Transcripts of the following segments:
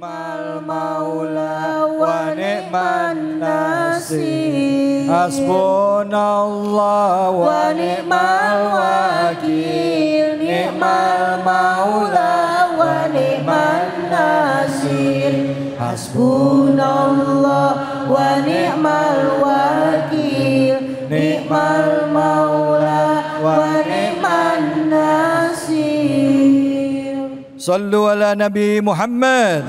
ni'mal maula wa ni'man nasir. Hasbunallah wa ni'mal wakil. Ni'mal maula wa ni'man nasir. Hasbunallah wa ni'mal wakil. Ni'mal maula wa ni'man nasir. Sallu ala Nabi Muhammad.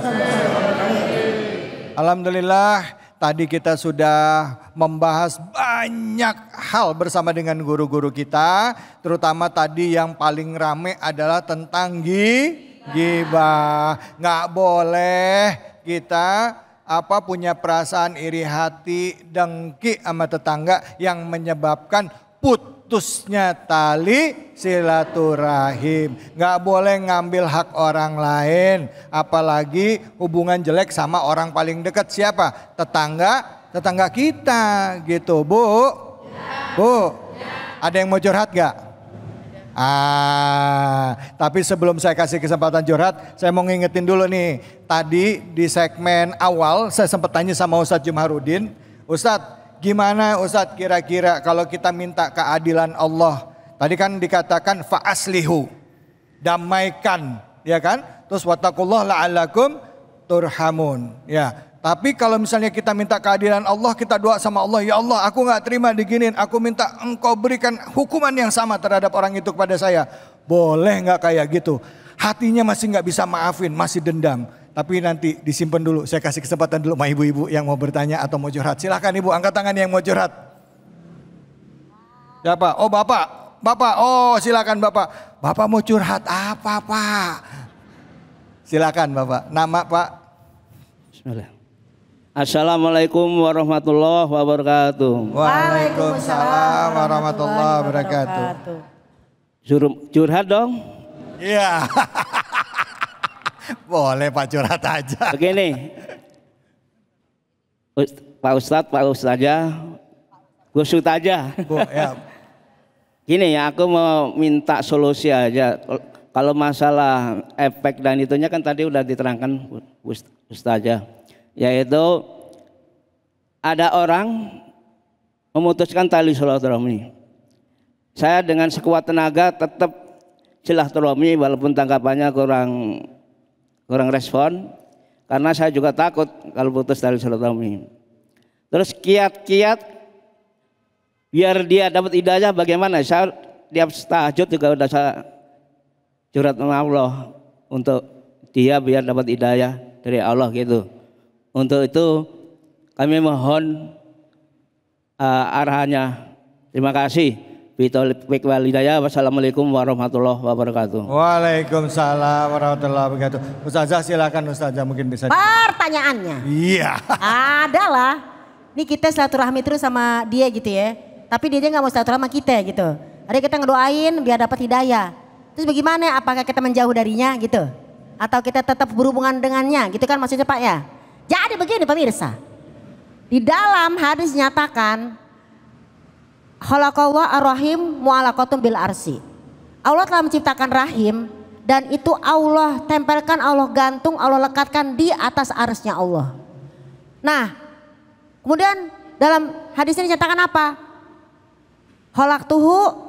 Alhamdulillah, tadi kita sudah membahas banyak hal bersama dengan guru-guru kita. Terutama tadi yang paling rame adalah tentang ghibah. Nggak boleh kita punya perasaan iri hati, dengki sama tetangga yang menyebabkan putusnya tali silaturahim. Nggak boleh ngambil hak orang lain, apalagi hubungan jelek sama orang paling dekat. Siapa? Tetangga kita gitu. Bu, ada yang mau curhat gak? Tapi sebelum saya kasih kesempatan curhat, saya mau ngingetin dulu nih. Tadi di segmen awal saya sempat tanya sama Ustadz Jumahrudin, Ustadz, gimana Ustadz kira-kira kalau kita minta keadilan Allah? Tadi kan dikatakan fa'aslihu, damaikan, ya kan? Terus wattaqullah la'allakum turhamun, ya. Tapi kalau misalnya kita minta keadilan Allah, kita doa sama Allah, ya Allah aku gak terima diginin, aku minta engkau berikan hukuman yang sama terhadap orang itu kepada saya. Boleh gak kayak gitu? Hatinya masih gak bisa maafin, masih dendam. Tapi nanti disimpan dulu, saya kasih kesempatan dulu sama ibu-ibu yang mau bertanya atau mau curhat. Silahkan ibu, angkat tangan yang mau curhat. Siapa? Oh bapak, oh silakan bapak. Bapak mau curhat apa pak? Silakan bapak, nama pak. Bismillah. Assalamualaikum warahmatullahi wabarakatuh. Waalaikumsalam warahmatullahi wabarakatuh. Curhat dong? Iya. Boleh pak, curhat aja. Begini, Pak Ustadz, Pak Ustazah, Gusut aja. Ya. Gini ya, aku mau minta solusi aja. Kalau masalah efek dan itunya kan tadi udah diterangkan Ustazah. Yaitu ada orang memutuskan tali silaturahmi. Saya dengan sekuat tenaga tetap silaturahmi walaupun tanggapannya kurang respon, karena saya juga takut kalau putus tali silaturahmi. Terus kiat-kiat biar dia dapat hidayah bagaimana? Saya tiap tahajud juga udah saya curhat sama Allah untuk dia biar dapat hidayah dari Allah gitu. Untuk itu kami mohon arahannya. Terima kasih. Bitaufiq wal hidayah. Wassalamualaikum warahmatullahi wabarakatuh. Waalaikumsalam warahmatullahi wabarakatuh. Ustazah silakan, Ustazah mungkin bisa. Pertanyaannya. Iya. Adalah, ini kita silaturahmi terus sama dia gitu ya. Tapi dia nggak mau silaturahmi sama kita gitu. Ada kita ngedoain biar dapat hidayah. Terus bagaimana? Apakah kita menjauh darinya gitu? Atau kita tetap berhubungan dengannya? Gitu kan maksudnya Pak ya? Jadi begini pemirsa, di dalam hadis nyatakan khalaqallahu ar-rahim mu'alaqatun bil arsi. Allah telah menciptakan rahim dan itu Allah tempelkan, Allah gantung, Allah lekatkan di atas arsy-Nya Allah. Nah, kemudian dalam hadis ini nyatakan apa? Khalaqtuhu,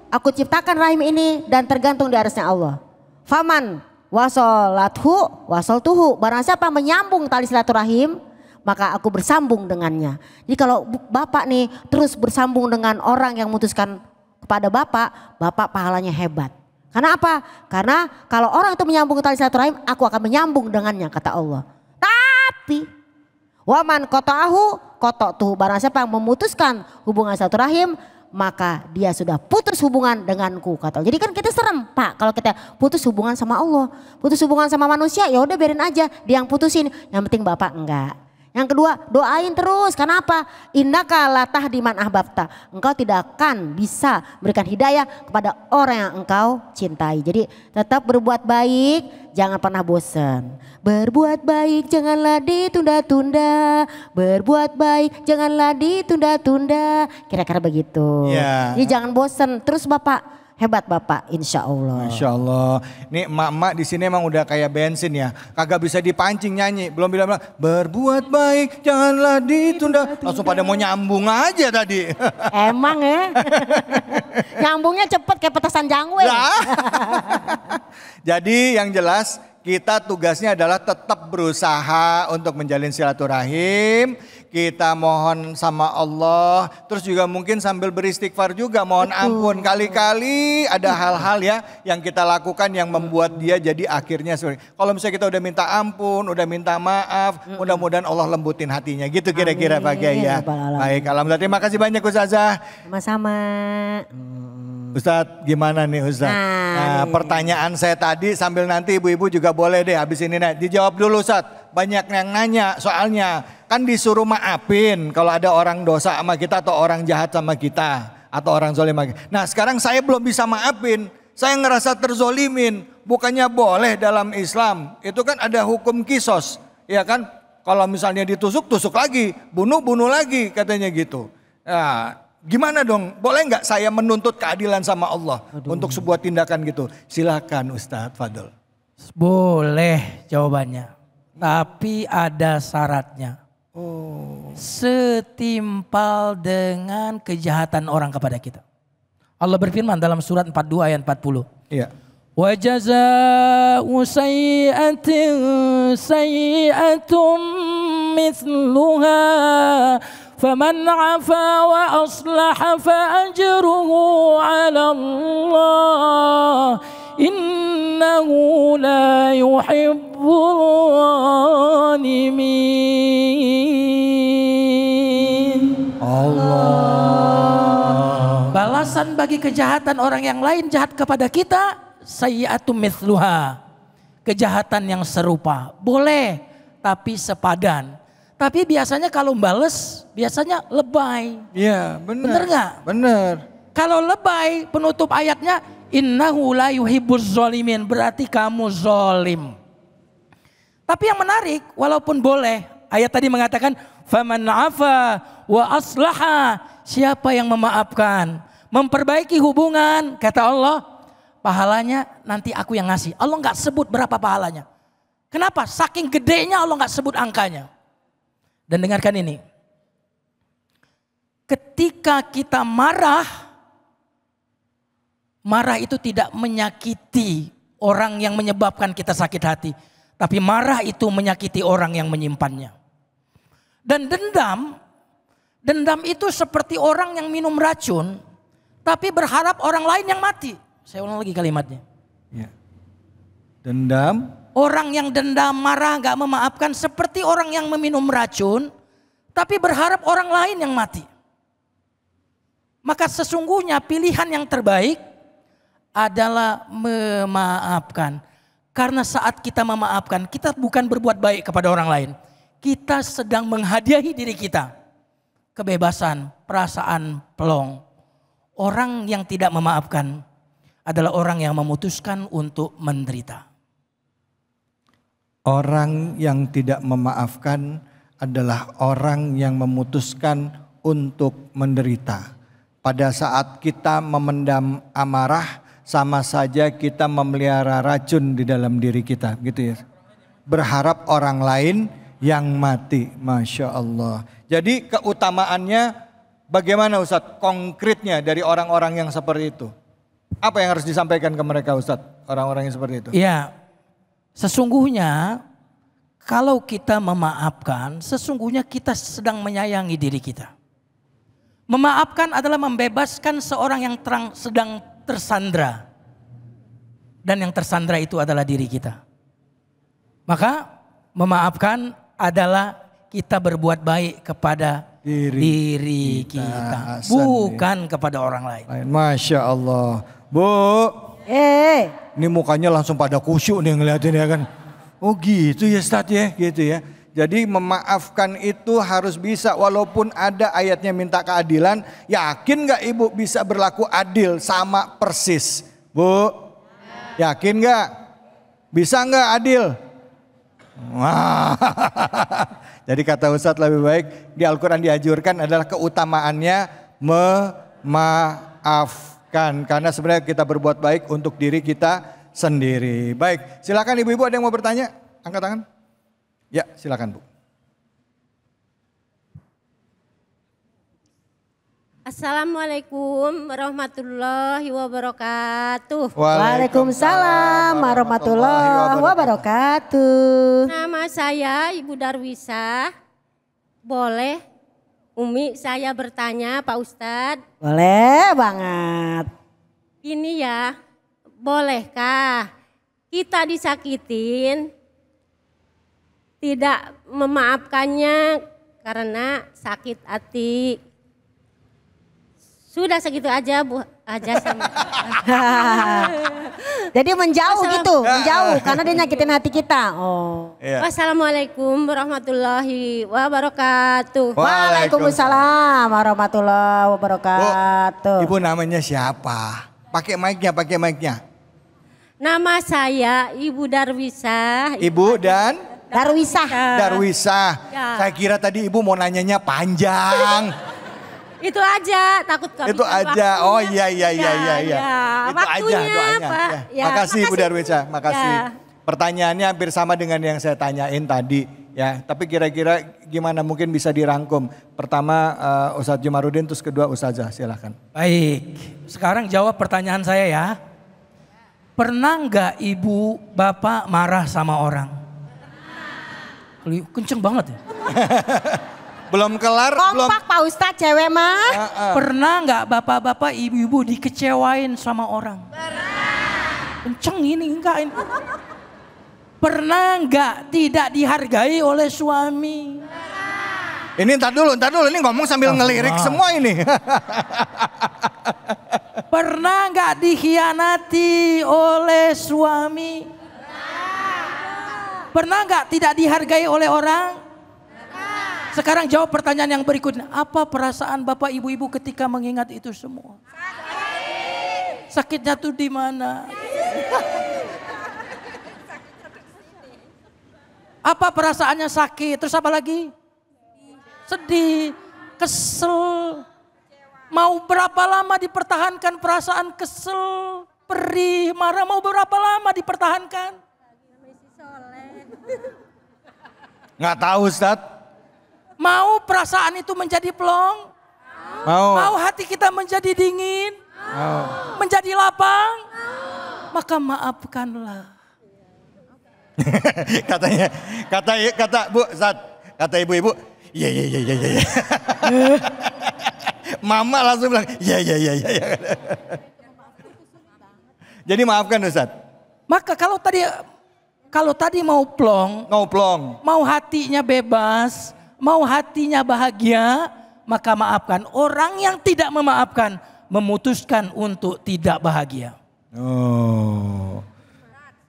aku ciptakan rahim ini dan tergantung di arsy-Nya Allah. Faman wasoltuhu, barang siapa menyambung tali silaturahim maka aku bersambung dengannya. Jadi kalau bapak nih terus bersambung dengan orang yang memutuskan kepada bapak pahalanya hebat. Karena apa? Karena kalau orang itu menyambung tali silaturahim, aku akan menyambung dengannya kata Allah. Tapi waman qata'tuhu, barang siapa yang memutuskan hubungan silaturahim maka dia sudah putus hubungan denganku kata Allah. Jadi kan kita serem Pak kalau kita putus hubungan sama Allah, putus hubungan sama manusia, ya udah biarin aja dia yang putusin. Yang penting bapak enggak. Yang kedua, doain terus. Kenapa? Innaka la tahdi man ahbabta. Engkau tidak akan bisa berikan hidayah kepada orang yang engkau cintai. Jadi tetap berbuat baik, jangan pernah bosan. Berbuat baik janganlah ditunda-tunda. Berbuat baik janganlah ditunda-tunda. Kira-kira begitu. Yeah. Jadi jangan bosan. Terus Bapak Hebat Bapak, insya Allah. Masya Allah. Nih emak-emak di sini emang udah kayak bensin ya. Kagak bisa dipancing nyanyi. Belum bilang berbuat baik janganlah ditunda. Langsung pada mau nyambung aja tadi. Emang ya. Nyambungnya cepet kayak petasan jangwe. Nah. Jadi yang jelas kita tugasnya adalah tetap berusaha untuk menjalin silaturahim. Kita mohon sama Allah. Terus juga mungkin sambil beristighfar juga mohon ampun. Kali-kali ada hal-hal ya yang kita lakukan yang membuat dia jadi akhirnya sorry. Kalau misalnya kita udah minta ampun, udah minta maaf. Mudah-mudahan Allah lembutin hatinya. Gitu kira-kira Pak Kiai ya. Baik, alhamdulillah. Terima kasih banyak Ustazah. Sama-sama. Ustadz gimana nih Ustadz? Nah, pertanyaan saya tadi sambil nanti ibu-ibu juga boleh deh habis ini dijawab dulu Ustadz. Banyak yang nanya soalnya kan disuruh maafin kalau ada orang dosa sama kita atau orang jahat sama kita atau orang zolim sama kita. Nah sekarang saya belum bisa maafin, saya ngerasa terzolimin. Bukannya boleh dalam Islam, itu kan ada hukum kisos, ya kan? Kalau misalnya ditusuk, tusuk lagi, bunuh lagi katanya gitu. Nah, gimana dong? Boleh nggak saya menuntut keadilan sama Allah untuk sebuah tindakan gitu? Silakan Ustadz Fadl. Boleh jawabannya, tapi ada syaratnya. Setimpal dengan kejahatan orang kepada kita. Allah berfirman dalam surat 42 ayat 40. Iya. Wa jazaa'u sayyi'atin sayyi'atum mithluha faman 'afa wa aslaha fa ajruhu 'ala Allah innahu la yuhibbul zalimin. Allah. Balasan bagi kejahatan orang yang lain jahat kepada kita, sayyi'atum mithluha. Kejahatan yang serupa. Boleh, tapi sepadan. Tapi biasanya kalau bales, biasanya lebay. Iya, benar. Bener gak? Bener. Kalau lebay, penutup ayatnya, innahu la yuhibbuz zalimin, berarti kamu zolim. Tapi yang menarik, walaupun boleh, ayat tadi mengatakan, faman afa wa aslaha, siapa yang memaafkan, memperbaiki hubungan, kata Allah, pahalanya nanti aku yang ngasih. Allah nggak sebut berapa pahalanya. Kenapa? Saking gedenya Allah nggak sebut angkanya. Dan dengarkan ini. Ketika kita marah itu tidak menyakiti orang yang menyebabkan kita sakit hati. Tapi marah itu menyakiti orang yang menyimpannya. Dan dendam itu seperti orang yang minum racun. Tapi berharap orang lain yang mati. Saya ulang lagi kalimatnya. Ya. Dendam. Orang yang dendam, marah, gak memaafkan seperti orang yang meminum racun. Tapi berharap orang lain yang mati. Maka sesungguhnya pilihan yang terbaik adalah memaafkan. Karena saat kita memaafkan, kita bukan berbuat baik kepada orang lain. Kita sedang menghadiahi diri kita. Kebebasan, perasaan plong. Orang yang tidak memaafkan adalah orang yang memutuskan untuk menderita. Orang yang tidak memaafkan adalah orang yang memutuskan untuk menderita. Pada saat kita memendam amarah, sama saja kita memelihara racun di dalam diri kita, gitu ya. Berharap orang lain yang mati, Masya Allah. Jadi keutamaannya bagaimana Ustadz konkretnya dari orang-orang yang seperti itu? Apa yang harus disampaikan ke mereka Ustadz, orang-orang yang seperti itu? Ya, sesungguhnya kalau kita memaafkan, sesungguhnya kita sedang menyayangi diri kita. Memaafkan adalah membebaskan seorang yang sedang tersandra. Dan yang tersandra itu adalah diri kita. Maka memaafkan adalah kita berbuat baik kepada diri kita. Bukan kepada orang lain. Masya Allah. Bu. Ini mukanya langsung pada khusyuk nih ngeliatin ya kan. Oh gitu ya Ustadz ya, gitu ya. Jadi memaafkan itu harus bisa walaupun ada ayatnya minta keadilan. Yakin gak ibu bisa berlaku adil sama persis? Bu, yakin gak? Bisa gak adil? Jadi kata Ustadz lebih baik di Al-Quran dianjurkan adalah keutamaannya memaafkan. maafkan. Karena sebenarnya kita berbuat baik untuk diri kita sendiri. Baik, silakan ibu-ibu ada yang mau bertanya? Angkat tangan. Ya, silakan Bu. Assalamualaikum warahmatullahi wabarakatuh. Waalaikumsalam warahmatullahi wabarakatuh. Nama saya Ibu Darwisa. Boleh Umi saya bertanya Pak Ustadz? Boleh banget. Ini ya, bolehkah kita disakitin tidak memaafkannya karena sakit hati? Sudah segitu aja Bu, aja sama. Jadi menjauh gitu, menjauh karena dia nyakitin hati kita. Oh. Iya. Wassalamualaikum warahmatullahi wabarakatuh. Waalaikumsalam warahmatullahi wabarakatuh. Ibu namanya siapa? Pakai mic-nya. Nama saya Ibu Darwisa. Ibu dan? Darwisah. Darwisah. Ya. Saya kira tadi ibu mau nanyanya panjang. Itu aja, takut kehabisan Itu aja. waktunya. Oh iya. Ya, Itu aja waktunya, doanya. Pak. Ya. Makasih Bu Darwisa, makasih. Ya. Pertanyaannya hampir sama dengan yang saya tanyain tadi ya. Tapi kira-kira gimana mungkin bisa dirangkum. Pertama Ustadz Jumarudin, terus kedua Ustazah, silakan. Baik, sekarang jawab pertanyaan saya ya. Pernah nggak ibu bapak marah sama orang? Kenceng banget ya. Belum kelar, belum. Kompak Pak Ustadz cewek mah. Pernah nggak bapak-bapak ibu-ibu dikecewain sama orang? Kenceng ini enggak ini. Pernah nggak tidak dihargai oleh suami? Ini ntar dulu, ini ngomong sambil ngelirik semua ini. Pernah nggak dikhianati oleh suami? Pernah nggak tidak dihargai oleh orang? Sekarang jawab pertanyaan yang berikutnya. Apa perasaan bapak ibu-ibu ketika mengingat itu semua? Sakitnya tuh di mana? Apa perasaannya sakit? Terus apa lagi? Sedih, kesel. Mau berapa lama dipertahankan perasaan kesel, perih, marah? Mau berapa lama dipertahankan? Nggak tahu Ustadz. Mau perasaan itu menjadi plong? Mau hati kita menjadi dingin? Menjadi lapang? Maka maafkanlah. kata Bu Ustadz, kata ibu-ibu, iya. Mama langsung bilang, iya. Jadi maafkan Ustadz. Maka kalau tadi mau plong, mau hatinya bebas, mau hatinya bahagia, maka maafkan. Orang yang tidak memaafkan memutuskan untuk tidak bahagia. Oh.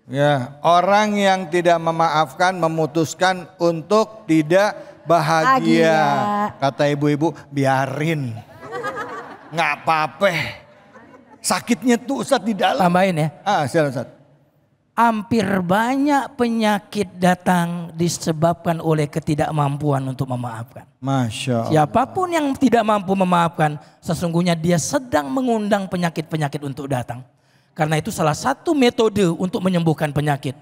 Ya, orang yang tidak memaafkan memutuskan untuk tidak bahagia. Kata ibu-ibu, biarin. Nggak apa-apa. Sakitnya tuh Ustadz di dalam. Tambahin ya. Silakan Ustadz. Hampir banyak penyakit datang disebabkan oleh ketidakmampuan untuk memaafkan. Masya Allah. Siapapun yang tidak mampu memaafkan, sesungguhnya dia sedang mengundang penyakit-penyakit untuk datang. Karena itu salah satu metode untuk menyembuhkan penyakit.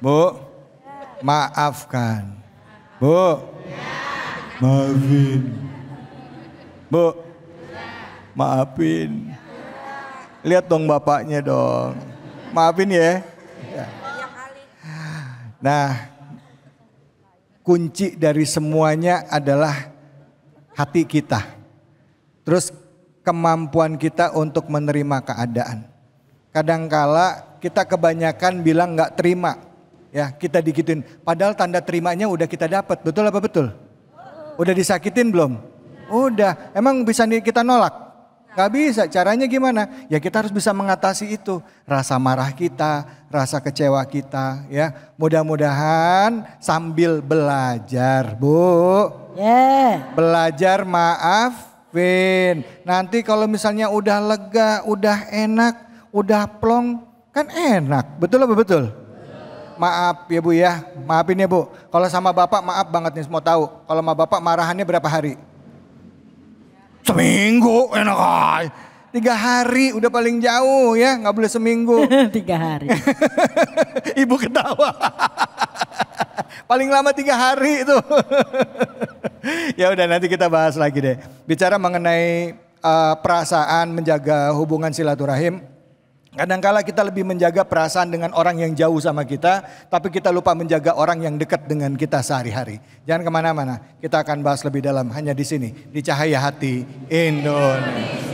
Bu, maafkan. Bu, maafin. Bu, maafin. Lihat dong bapaknya dong. Maafin ya. Nah, kunci dari semuanya adalah hati kita. Terus kemampuan kita untuk menerima keadaan. Kadangkala kita kebanyakan bilang nggak terima. Ya, kita digituin. Padahal tanda terimanya udah kita dapat. Betul apa betul? Udah disakitin belum? Udah. Emang bisa kita nolak? Gak bisa, caranya gimana? Ya kita harus bisa mengatasi itu. Rasa marah kita, rasa kecewa kita ya. Mudah-mudahan sambil belajar Bu. Belajar maafin. Nanti kalau misalnya udah lega, udah enak, udah plong, kan enak. Betul apa betul? Maaf ya Bu ya, maafin ya Bu. Kalau sama Bapak maaf banget nih, semua tahu. Kalau sama Bapak marahannya berapa hari? Seminggu enak aja. 3 hari udah paling jauh ya, nggak boleh seminggu. 3 hari. Ibu ketawa. Paling lama 3 hari itu. Ya udah nanti kita bahas lagi deh. Bicara mengenai perasaan menjaga hubungan silaturahim. Kadangkala kita lebih menjaga perasaan dengan orang yang jauh sama kita, tapi kita lupa menjaga orang yang dekat dengan kita sehari-hari. Jangan kemana-mana, kita akan bahas lebih dalam hanya di sini, di Cahaya Hati Indonesia.